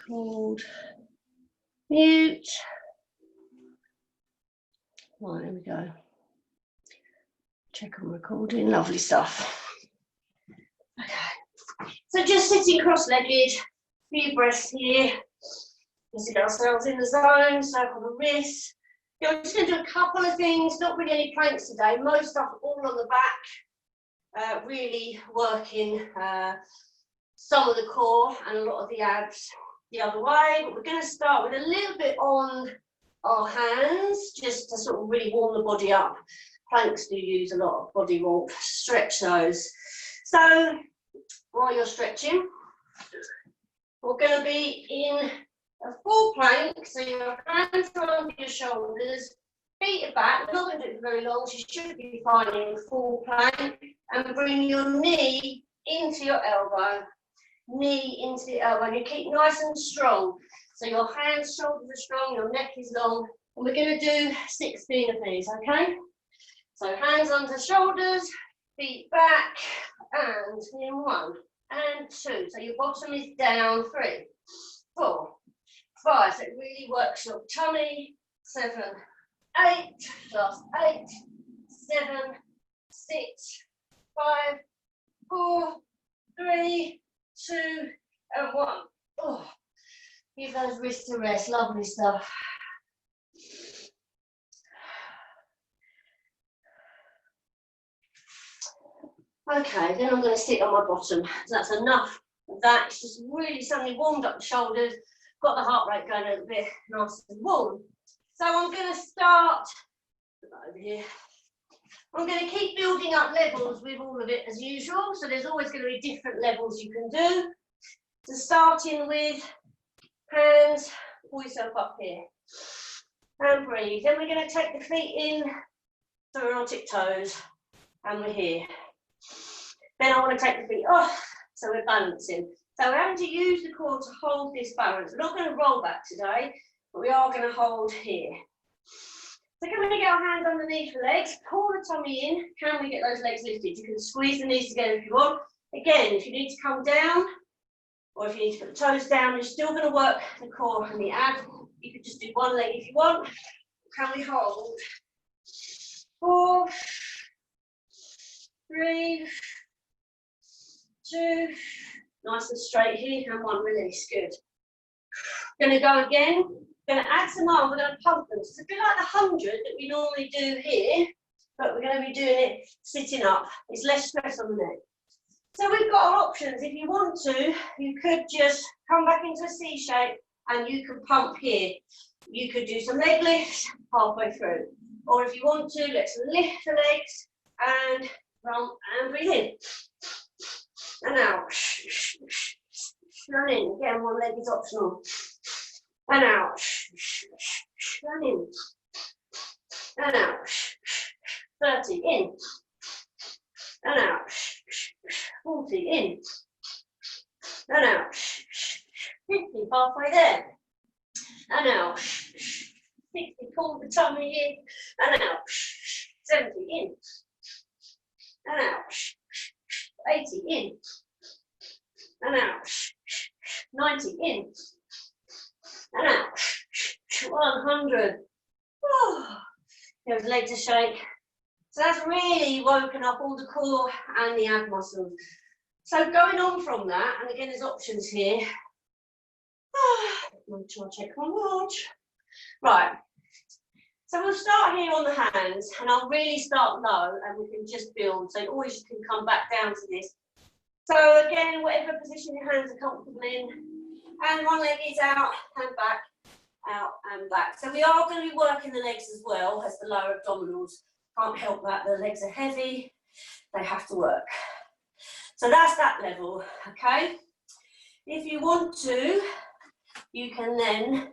Hold. Mute. Right, there we go. Check on recording. Lovely stuff. Okay. So just sitting cross-legged, few breaths here. Just to get ourselves in the zone, circle the wrists. I'm just going to do a couple of things, not really any planks today. Most stuff all on the back, really working some of the core and a lot of the abs the other way. But we're going to start with a little bit on our hands, just to sort of really warm the body up. Planks do use a lot of body warmth. Stretch those. So while you're stretching, we're going to be in a full plank, so your hands are under your shoulders, feet are back. We're not going to do it for very long, so you should be fine in a full plank. And bring your knee into your elbow, knee into the elbow. And you keep nice and strong. So your hands, shoulders are strong, your neck is long. And we're going to do 16 of these, okay? So hands under shoulders, feet back, and in 1 and 2. So your bottom is down, 3, 4, 5. So it really works your tummy. 7, 8, last 8, 7, 6, 5, 4, 3, 2, and 1. Oh, give those wrists a rest. Lovely stuff. Okay, then I'm going to sit on my bottom. So that's enough of that. It's just really suddenly warmed up the shoulders, got the heart rate going a little bit nice and warm. So I'm going to start over here. I'm going to keep building up levels with all of it as usual. So there's always going to be different levels you can do. So starting with hands, pull yourself up here and breathe. Then we're going to take the feet in, so we're on tiptoes and we're here. Then I want to take the feet off, so we're balancing. So we're having to use the core to hold this balance. We're not going to roll back today, but we are going to hold here. So can we get our hands underneath the legs, pull the tummy in, can we get those legs lifted? You can squeeze the knees together if you want. Again, if you need to come down, or if you need to put the toes down, you're still going to work the core and the abs. You could just do one leg if you want. Can we hold? 4, 3, 2, nice and straight here, and 1, release, good. Going to go again, going to add some arms, we're going to pump them. So it's a bit like the 100 that we normally do here, but we're going to be doing it sitting up. It's less stress on the neck. So we've got our options. If you want to, you could just come back into a C shape and you can pump here. You could do some leg lifts halfway through. Or if you want to, let's lift the legs and run and breathe in. And out. Run in. Again, one leg is optional. And out. Run in. And out. 30 in. And out. 40 in. And out. 50, halfway there. And out. 60, pull the tummy in. And out. 70 in. And out. 80 in. And out. 90 in. And out. 100. Oh, give the legs a shake. So that's really woken up all the core and the ab muscles. So going on from that, and again there's options here. I'm trying to check my watch. Right. So we'll start here on the hands, and I'll really start low, and we can just build. So always you can come back down to this. So again, whatever position your hands are comfortable in, and one leg is out and back, out and back. So we are going to be working the legs as well as the lower abdominals. Can't help that, the legs are heavy, they have to work. So that's that level, okay? If you want to, you can then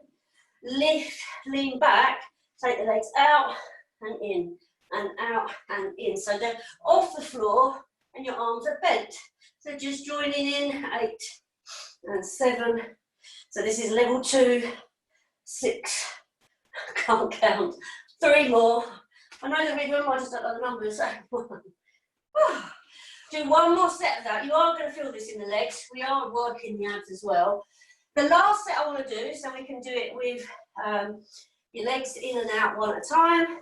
lift, lean back, take the legs out and in, and out and in. So they're off the floor and your arms are bent. So just joining in, 8 and 7. So this is level 2, 6, can't count, 3 more. I know the rhythm, I just don't know the numbers. Do one more set of that. You are going to feel this in the legs. We are working the abs as well. The last set I want to do, so we can do it with your legs in and out one at a time.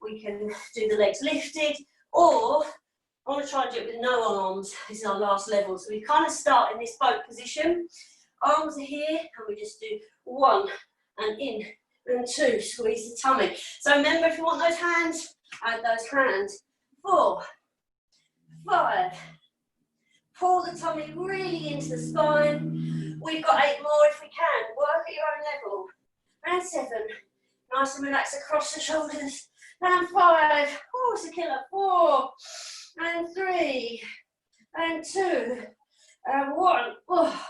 We can do the legs lifted, or I want to try and do it with no arms. This is our last level. So we kind of start in this boat position. Arms are here, and we just do 1 and in and 2. Squeeze the tummy. So remember, if you want those hands, add those hands. 4, 5. Pull the tummy really into the spine. We've got 8 more if we can. Work at your own level. And 7. Nice and relaxed across the shoulders. And 5. Oh, it's a killer. 4. And 3. And 2. And 1. Oh.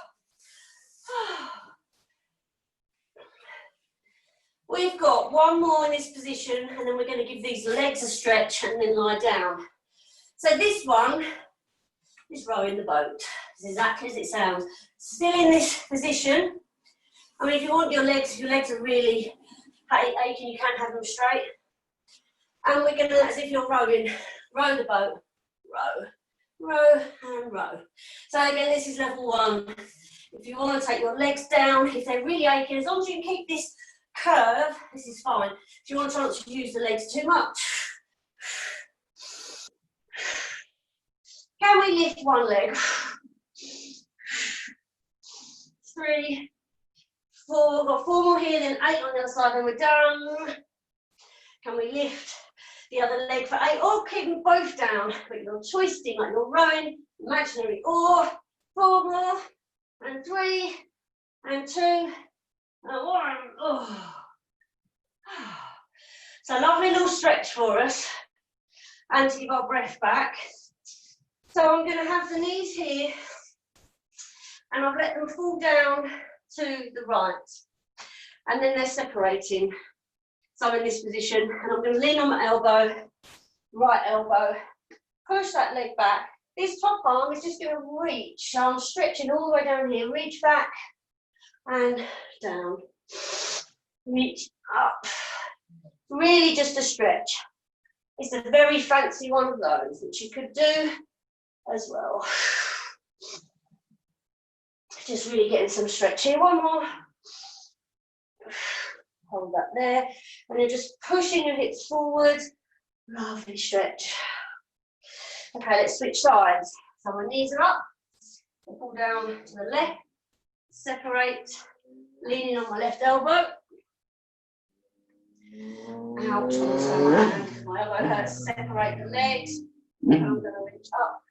We've got 1 more in this position, and then we're going to give these legs a stretch and then lie down. So this one is rowing the boat. It's exactly as it sounds. Still in this position. I mean, if you want your legs are really aching, you can have them straight. And we're going to, as if you're rowing, row the boat, row, row and row. So again, this is level 1. If you want to take your legs down, if they're really aching, as long as you can keep this curve, this is fine. If you want to try not to use the legs too much. Can we lift one leg? 3, 4, got 4 more here, then 8 on the other side, then we're done. Can we lift the other leg for 8? Or keep them both down, but you're twisting like you're rowing, imaginary oar. 4 more, and 3, and 2, and 1. Oh. So lovely little stretch for us, and to give our breath back. So I'm going to have the knees here, and I've let them fall down to the right, and then they're separating. So I'm in this position, and I'm going to lean on my elbow, right elbow, push that leg back. This top arm is just going to reach, so I'm stretching all the way down here, reach back and down, reach up. Really just a stretch. It's a very fancy one of those, which you could do as well. Just really getting some stretch here. 1 more. Hold that there. And then just pushing your hips forward. Lovely stretch. Okay, let's switch sides. So my knees are up. I pull down to the left. Separate. Leaning on my left elbow. Ouch, my elbow hurts. Separate the legs. And I'm going to reach up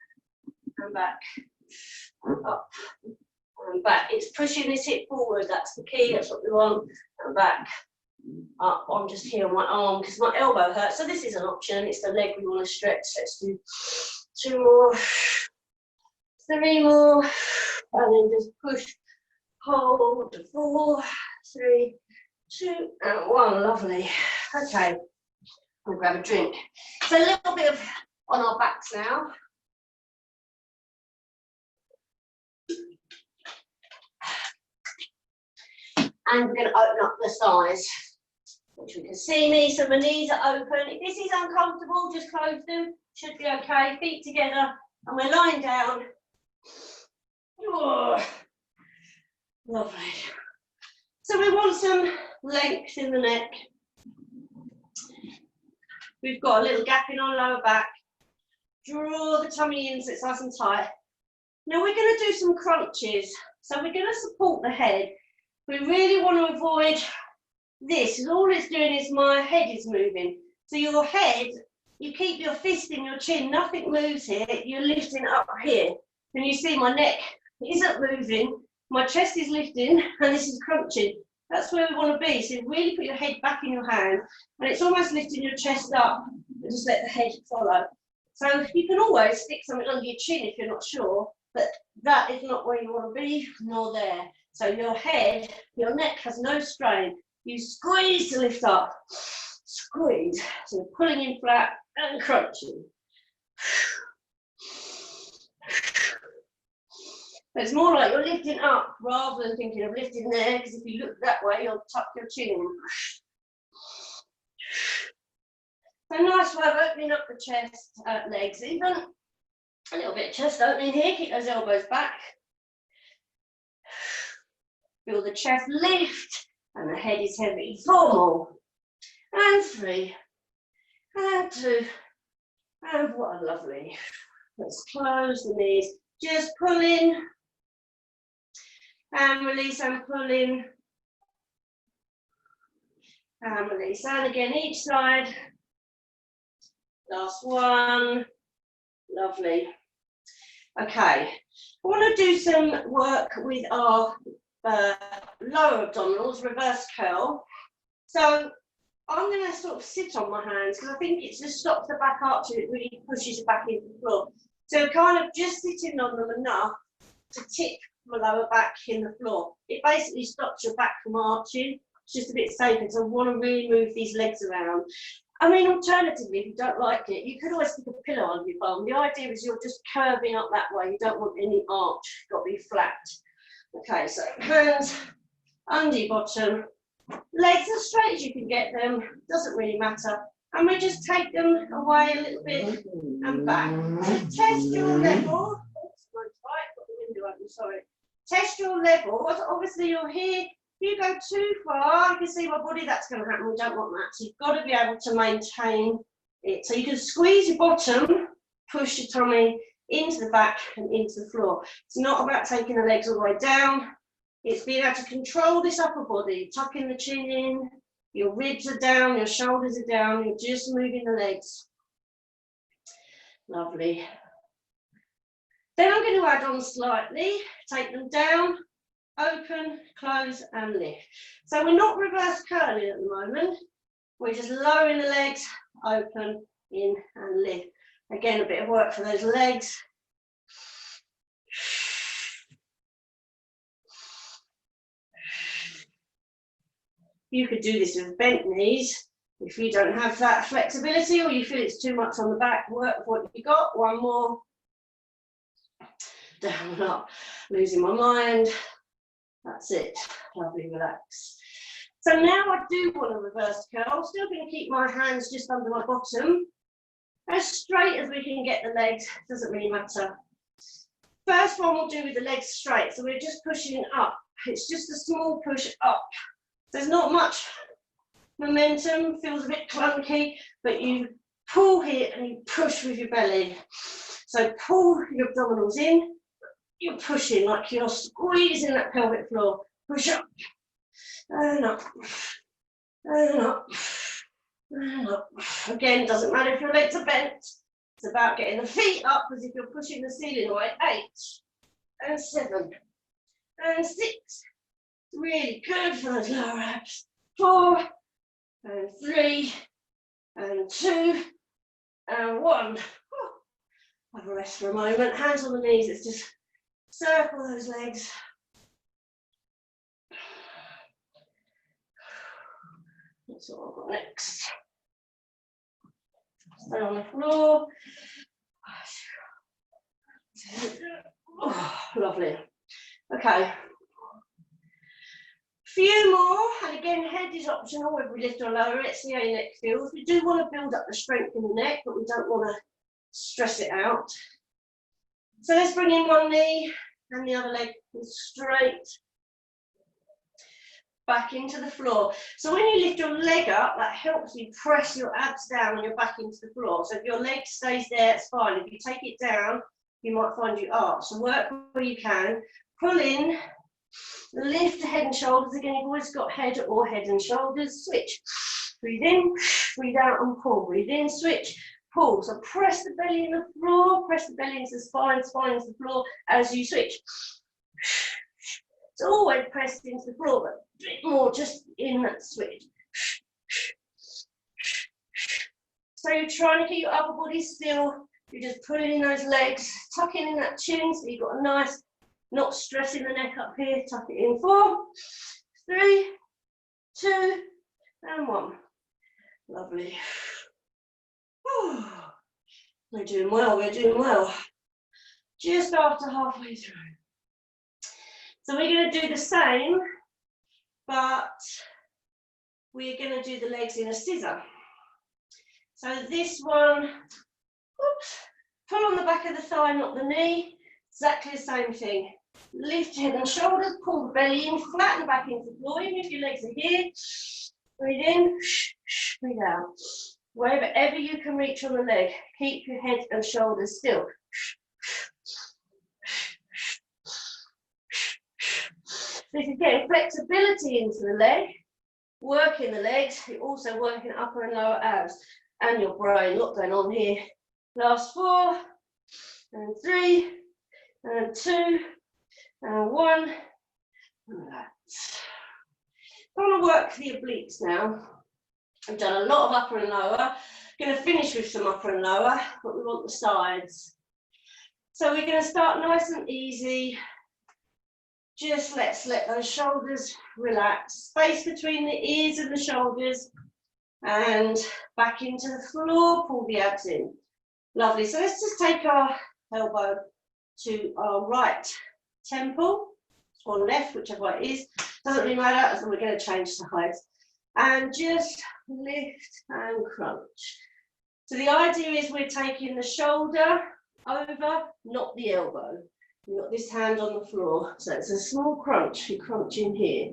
and back, and up and back. It's pushing this hip forward. That's the key. That's what we want. And back, up. I'm just here on my arm because my elbow hurts. So this is an option. It's the leg we want to stretch. Let's do 2 more, 3 more, and then just push, hold, 4, 3, 2, and 1. Lovely. Okay, I'll grab a drink. So a little bit of on our backs now. And we're going to open up the thighs, which you can see me. So my knees are open. If this is uncomfortable, just close them. Should be okay. Feet together, and we're lying down. Oh, lovely. So we want some length in the neck. We've got a little gap in our lower back. Draw the tummy in so it's nice and tight. Now we're going to do some crunches. So we're going to support the head. We really want to avoid this, because all it's doing is my head is moving. So your head, you keep your fist in your chin, nothing moves here, you're lifting up here. And you see my neck isn't moving, my chest is lifting, and this is crunching. That's where we want to be. So really put your head back in your hand, and it's almost lifting your chest up, and just let the head follow. So you can always stick something under your chin if you're not sure, but that is not where you want to be, nor there. So your head, your neck has no strain. You squeeze to lift up, squeeze. So you're pulling in flat and crunching. But it's more like you're lifting up rather than thinking of lifting there, because if you look that way, you'll tuck your chin in. So nice way of opening up the chest, legs even. A little bit of chest opening here, keep those elbows back. Feel the chest lift and the head is heavy. 4 more. And 3. And 2. And what a lovely. Let's close the knees. Just pull in. And release and pull in. And release. And again, each side. Last one. Lovely. Okay. I want to do some work with our lower abdominals, reverse curl. So I'm going to sort of sit on my hands because I think it just stops the back arch and it really pushes it back into the floor. So kind of just sitting on them enough to tip my lower back in the floor. It basically stops your back from arching. It's just a bit safer because I want to really move these legs around. I mean, alternatively, if you don't like it, you could always stick a pillow on your bum. The idea is you're just curving up that way. You don't want any arch. It's got to be flat. Okay, so hands under your bottom. Legs as straight as you can get them. Doesn't really matter. And we just take them away a little bit and back. Test your level. Oops, right, got the window open, sorry. Test your level. Obviously, you're here. If you go too far, you can see my body, that's going to happen. We don't want that. So you've got to be able to maintain it. So you can squeeze your bottom, push your tummy into the back and into the floor. It's not about taking the legs all the way down. It's being able to control this upper body, tucking the chin in, your ribs are down, your shoulders are down, you're just moving the legs. Lovely. Then I'm going to add on slightly, take them down, open, close and lift. So we're not reverse curling at the moment. We're just lowering the legs, open, in and lift. Again, a bit of work for those legs. You could do this with bent knees. If you don't have that flexibility or you feel it's too much on the back, work with what you got. One more. Down and up. Losing my mind. That's it. Lovely, relax. So now I do want a reverse curl. Still going to keep my hands just under my bottom. As straight as we can get the legs. Doesn't really matter. First one we'll do with the legs straight. So we're just pushing up. It's just a small push up. There's not much momentum, feels a bit clunky, but you pull here and you push with your belly. So pull your abdominals in, you're pushing like you're squeezing that pelvic floor. Push up, and up, and up, and up. Again, doesn't matter if your legs are bent. It's about getting the feet up as if you're pushing the ceiling away. 8, and 7, and 6. Really good for those lower abs. 4, and 3, and 2, and 1. Have a rest for a moment. Hands on the knees. Let's just circle those legs. That's what I've got next. Stay on the floor. Oh, lovely. Okay. Few more, and again, head is optional whether we lift or lower it. See how your neck feels. We do want to build up the strength in the neck, but we don't want to stress it out. So let's bring in one knee and the other leg straight back into the floor. So when you lift your leg up, that helps you press your abs down and you're back into the floor. So if your leg stays there, it's fine. If you take it down, you might find you arch. So work where you can. Pull in. Lift the head and shoulders. Again, you've always got head or head and shoulders. Switch. Breathe in, breathe out and pull. Breathe in, switch, pull. So press the belly in the floor, press the belly into the spine, spine into the floor as you switch. It's always pressed into the floor, but a bit more just in that switch. So you're trying to keep your upper body still. You're just pulling in those legs, tucking in that chin so you've got a nice, not stressing the neck up here. Tuck it in. 4, 3, 2, and 1. Lovely. We're doing well, we're doing well. Just after halfway through. So we're going to do the same, but we're going to do the legs in a scissor. So this one, oops, pull on the back of the thigh, not the knee. Exactly the same thing. Lift your head and shoulders, pull the belly in, flatten back into the floor, even if your legs are here. Breathe in, breathe out. Wherever you can reach on the leg, keep your head and shoulders still. This is getting flexibility into the leg, working the legs, you're also working upper and lower abs and your brain. A lot going on here. Last 4, and 3, and 2, and 1. Relax. I want to work the obliques now. I've done a lot of upper and lower. Going to finish with some upper and lower, but we want the sides. So we're going to start nice and easy. Just let's let those shoulders relax. Space between the ears and the shoulders. And back into the floor, pull the abs in. Lovely. So let's just take our elbow to our right temple or left, whichever it is. Doesn't really matter, as we're going to change sides. And just lift and crunch. So the idea is we're taking the shoulder over, not the elbow. You've got this hand on the floor. So it's a small crunch. You crunch in here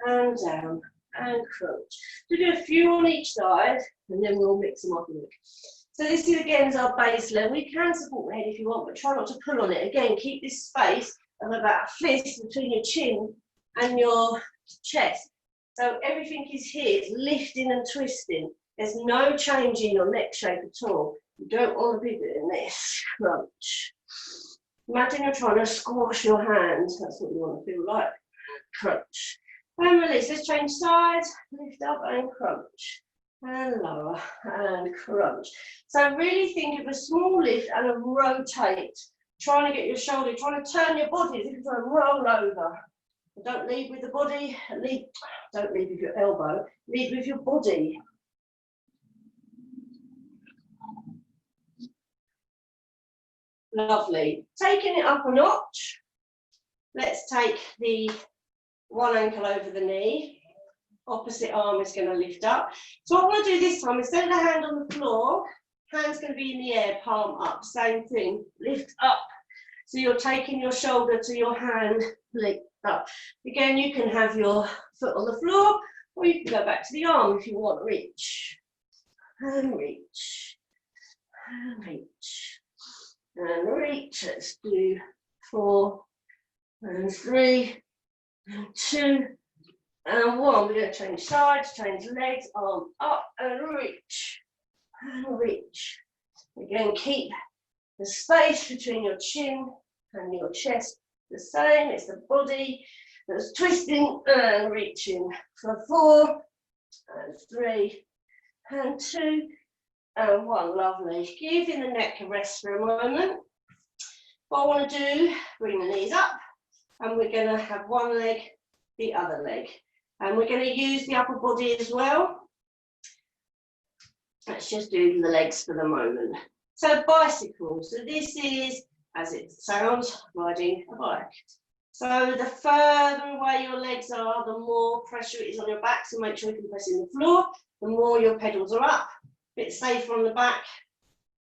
and down and crunch. So do a few on each side and then we'll mix them up a bit. So this is again is our base level. You can support the head if you want, but try not to pull on it. Again, keep this space of about a fist between your chin and your chest. So everything is here, it's lifting and twisting. There's no change in your neck shape at all. You don't want to be doing this. Crunch. Imagine you're trying to squash your hands. That's what you want to feel like. Crunch. And release. Let's change sides. Lift up and crunch. And lower and crunch. So really think of a small lift and a rotate. Trying to get your shoulder, trying to turn your body as if you're trying to roll over. Don't lead with the body, don't lead with your elbow, lead with your body. Lovely. Taking it up a notch, let's take the one ankle over the knee, opposite arm is going to lift up. So what I want to do this time, instead of the hand on the floor, hand's going to be in the air, palm up, same thing, lift up. So you're taking your shoulder to your hand, lift up. Again, you can have your foot on the floor, or you can go back to the arm if you want. Reach, and reach, and reach, and reach. Let's do 4, and 3, and 2, and 1. We're going to change sides, change legs, arm up, and reach, and reach. Again, keep the space between your chin and your chest the same. It's the body that's twisting and reaching for 4, and 3, and 2, and 1. Lovely. Giving the neck a rest for a moment. What I want to do, bring the knees up, and we're going to have one leg, the other leg. And we're going to use the upper body as well. Let's just do the legs for the moment. So bicycle. So this is, as it sounds, riding a bike. So the further away your legs are, the more pressure it is on your back. So make sure you can press in the floor. The more your pedals are up, a bit safer on the back.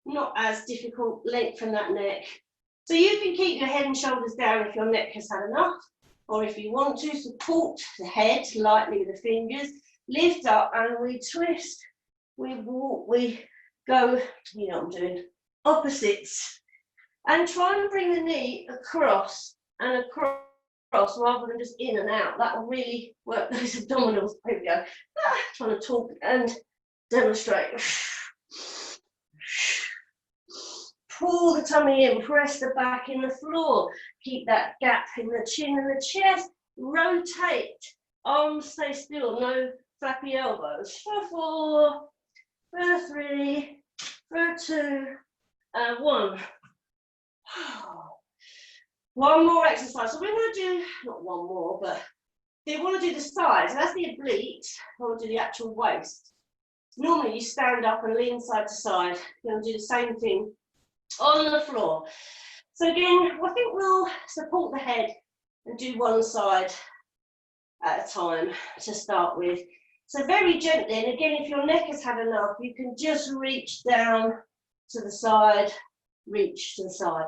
Not as difficult, lengthen that neck. So you can keep your head and shoulders down if your neck has had enough. Or if you want to, support the head lightly with the fingers. Lift up and we twist. We walk, we go, you know what I'm doing, opposites. And try and bring the knee across and across rather than just in and out. That will really work those abdominals. Here we go. Trying to talk and demonstrate. Pull the tummy in, press the back in the floor. Keep that gap in the chin and the chest. Rotate. Arms stay still, no flappy elbows. For 4, for 3, for 2, and 1. One more exercise. So we're going to do, not one more, but if you want to do the sides, that's the obliques. I want to do the actual waist. Normally you stand up and lean side to side. You're going to do the same thing on the floor. So again, I think we'll support the head and do one side at a time to start with. So very gently, and again, if your neck has had enough, you can just reach down to the side reach to the side.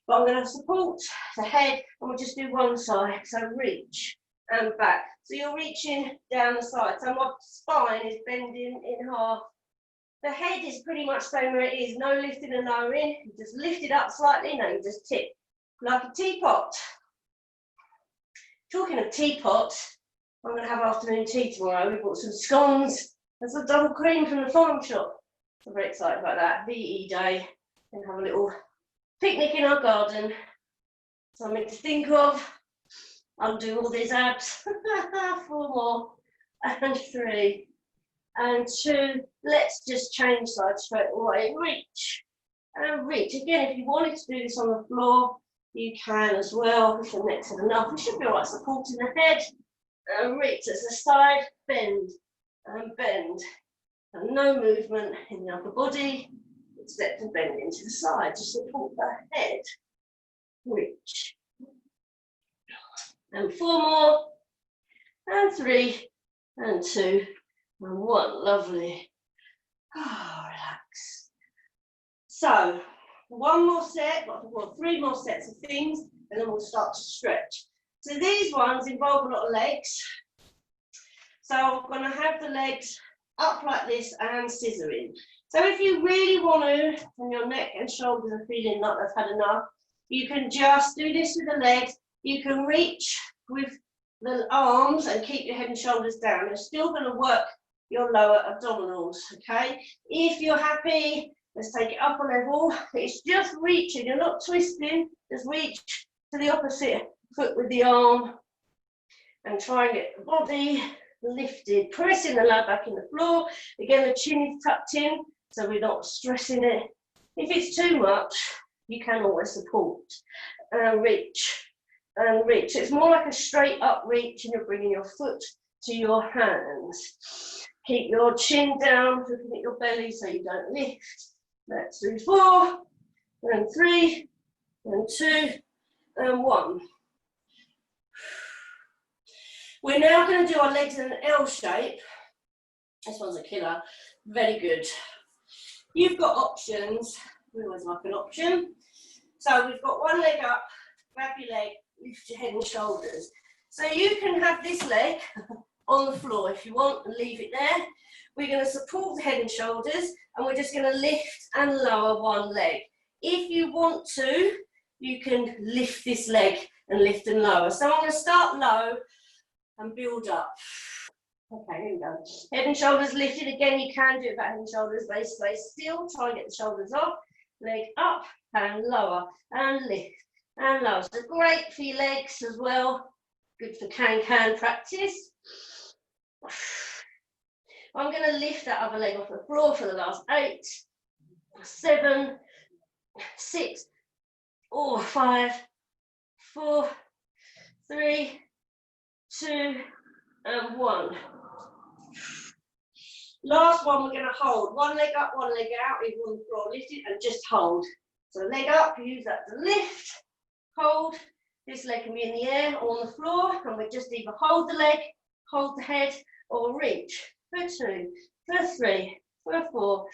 But I'm going to support the head and we'll just do one side. So reach and back. So you're reaching down the side. So my spine is bending in half. The head is pretty much staying where it is. No lifting and lowering. You just lift it up slightly. No, you just tip like a teapot. Talking of teapots, I'm going to have afternoon tea tomorrow. We bought some scones and some double cream from the farm shop. I'm very excited about that. VE day. And have a little picnic in our garden. Something to think of. Undo all these abs. 4 more. And 3. And 2. Let's just change side straight away. Reach. And reach. Again, if you wanted to do this on the floor, you can as well. If your neck's enough, you should be alright supporting the head. And reach as the side, bend and bend. And no movement in the upper body, except to bend into the side to support the head. Reach. And 4 more. And 3. And 2. And 1. Lovely. Relax. So, 1 more set, well, 3 more sets of things, and then we'll start to stretch. So these ones involve a lot of legs. So I'm going to have the legs up like this and scissoring. So if you really want to, and your neck and shoulders are feeling like they've had enough, you can just do this with the legs. You can reach with the arms and keep your head and shoulders down. You're still going to work your lower abdominals, okay? If you're happy, let's take it up a level. It's just reaching, you're not twisting, just reach to the opposite foot with the arm and try and get the body lifted, pressing the lower back in the floor. Again, the chin is tucked in, so we're not stressing it. If it's too much, you can always support and reach and reach. It's more like a straight up reach and you're bringing your foot to your hands. Keep your chin down, looking at your belly so you don't lift. Let's do 4 and 3 and 2 and 1. We're now going to do our legs in an L shape. This one's a killer. Very good. You've got options. We always like an option. So we've got one leg up, grab your leg, lift your head and shoulders. So you can have this leg on the floor if you want and leave it there. We're going to support the head and shoulders and we're just going to lift and lower one leg. If you want to, you can lift this leg and lift and lower. So I'm going to start low and build up. Okay, here we go. Head and shoulders lifted. Again, you can do it back head and shoulders. Base, stay still. Try and get the shoulders off. Leg up and lower and lift and lower. So great for your legs as well. Good for can practice. I'm going to lift that other leg off the floor for the last 8, 7, 6, 5, 4, 3, 2, and 1. Last one, we're going to hold. One leg up, one leg out, even on the floor, lift it and just hold. So leg up, use that to lift, hold. This leg can be in the air or on the floor, and we just either hold the leg, hold the head, or reach for 2, for 3, for 4,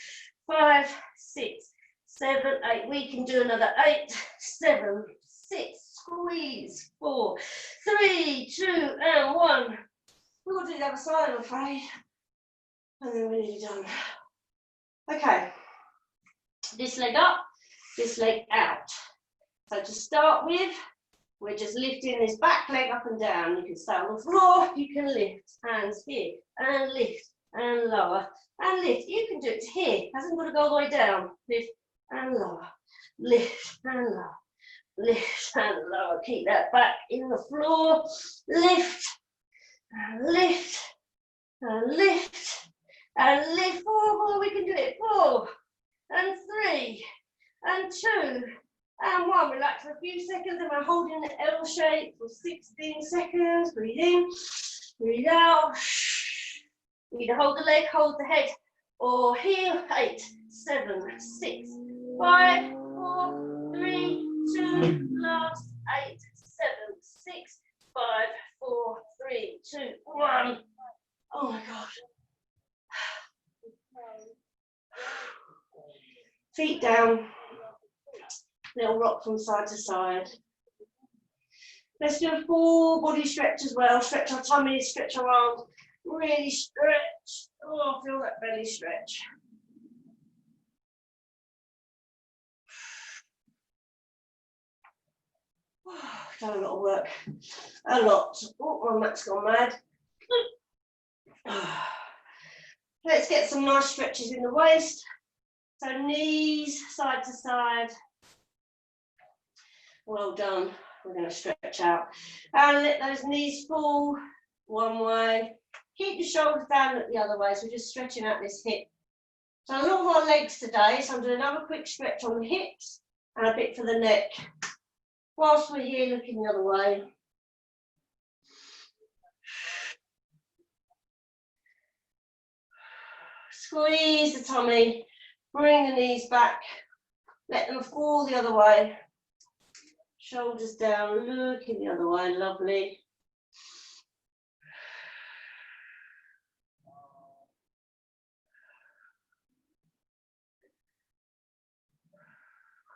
5, 6, 7, 8. We can do another 8, 7, 6. Squeeze. 4, 3, 2, and 1. We'll do the other side, I'm afraid. And then we're nearly done. Okay. This leg up, this leg out. So to start with, we're just lifting this back leg up and down. You can stay on the floor, you can lift, hands here, and lift, and lower, and lift. You can do it here, hasn't got to go all the way down. Lift, and lower, lift, and lower, lift, and lower. Keep that back in the floor, lift, and lift, and lift, and lift. 4 more, we can do it. 4, and 3, and 2, and 1. Relax for a few seconds, and we're holding the L shape for 16 seconds. Breathe in, breathe out. You either hold the leg, hold the head, or heel. 8, 7, 6, 5, 4, 3, 2, last. 8, 7, 6, 5, 4, 3, 2, 1. Oh my God. Feet down. Little rock from side to side. Let's do a full body stretch as well. Stretch our tummy, stretch our arms. Really stretch. Oh, feel that belly stretch. Done a lot of work. A lot. Oh, my mat's gone mad. Let's get some nice stretches in the waist. So knees side to side. Well done. We're going to stretch out. And let those knees fall one way. Keep your shoulders down the other way. So we're just stretching out this hip. So a lot of our legs today. So I'm doing another quick stretch on the hips and a bit for the neck. Whilst we're here looking the other way. Squeeze the tummy, bring the knees back, let them fall the other way. Shoulders down, looking the other way, lovely.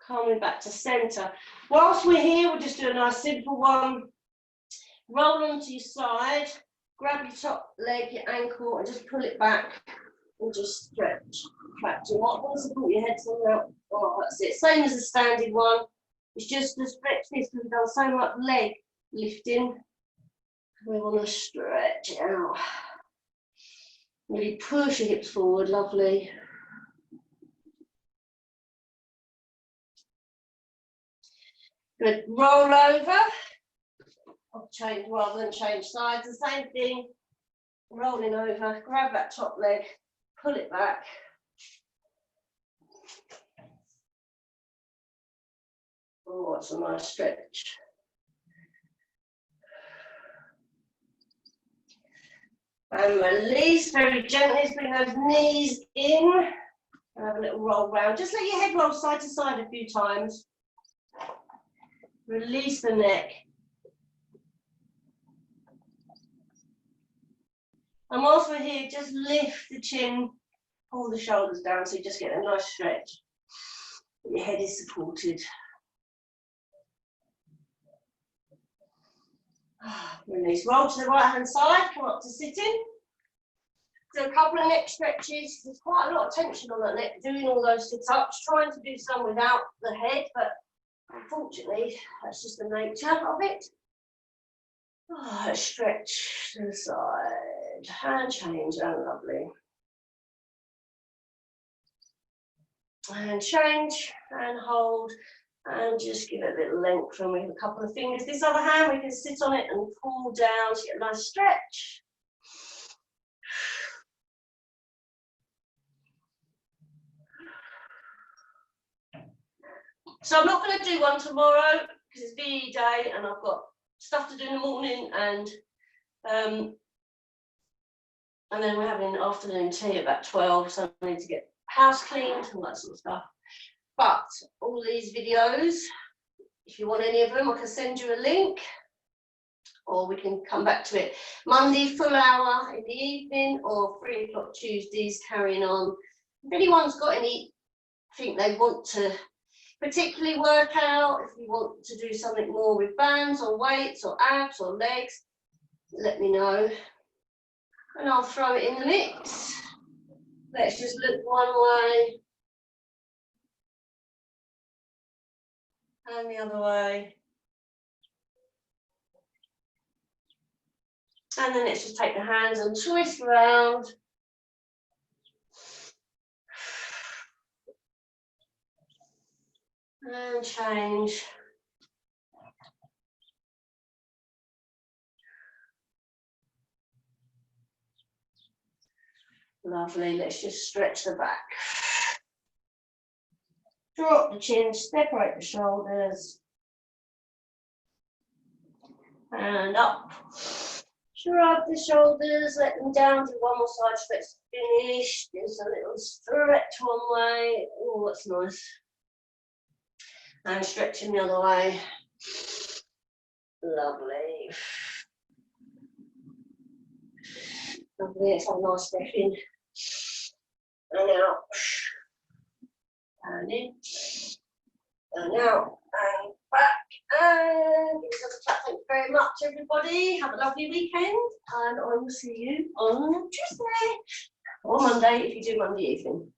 Coming back to centre. Whilst we're here, we'll just do a nice simple one. Roll onto your side, grab your top leg, your ankle, and just pull it back. And just stretch. Back to what? Want to support your head something out. Oh, that's it. Same as the standard one. It's just to stretch this because we've done so much leg lifting. We want to stretch it out. Really push your hips forward, lovely. Good. Roll over. I'll change rather than change sides. The same thing. Rolling over. Grab that top leg. Pull it back. Oh, that's a nice stretch. And release very gently. Bring those knees in. Have a little roll round. Just let your head roll side to side a few times. Release the neck. And whilst we're here, just lift the chin, pull the shoulders down so you just get a nice stretch. Your head is supported. Release. Roll to the right hand side, come up to sitting. Do a couple of neck stretches. There's quite a lot of tension on that neck doing all those sit-ups. Trying to do some without the head, but unfortunately, that's just the nature of it. Oh, stretch to the side, and change, and lovely. And change, and hold, and just give it a little length. And we have a couple of fingers. This other hand, we can sit on it and pull down to get a nice stretch. So I'm not going to do one tomorrow because it's VE day and I've got stuff to do in the morning, and then we're having afternoon tea at about 12, so I need to get house cleaned and all that sort of stuff. But all these videos, if you want any of them, I can send you a link, or we can come back to it. Monday, full hour in the evening, or 3 o'clock Tuesdays, carrying on. If anyone's got anything they want to particularly work out, if you want to do something more with bands or weights or abs or legs, let me know and I'll throw it in the mix. Let's just look one way and the other way, and then let's just take the hands and twist around. And change. Lovely, let's just stretch the back. Drop the chin, separate the shoulders. And up. Shrug the shoulders, let them down, do one more side stretch to finish. Just a little stretch one way. Oh, that's nice. And stretching the other way. Lovely. Lovely, let's have a nice step in. And out. And in. And out and back and give yourself a clap. Thank you very much, everybody. Have a lovely weekend, and I will see you on Tuesday or Monday if you do Monday evening.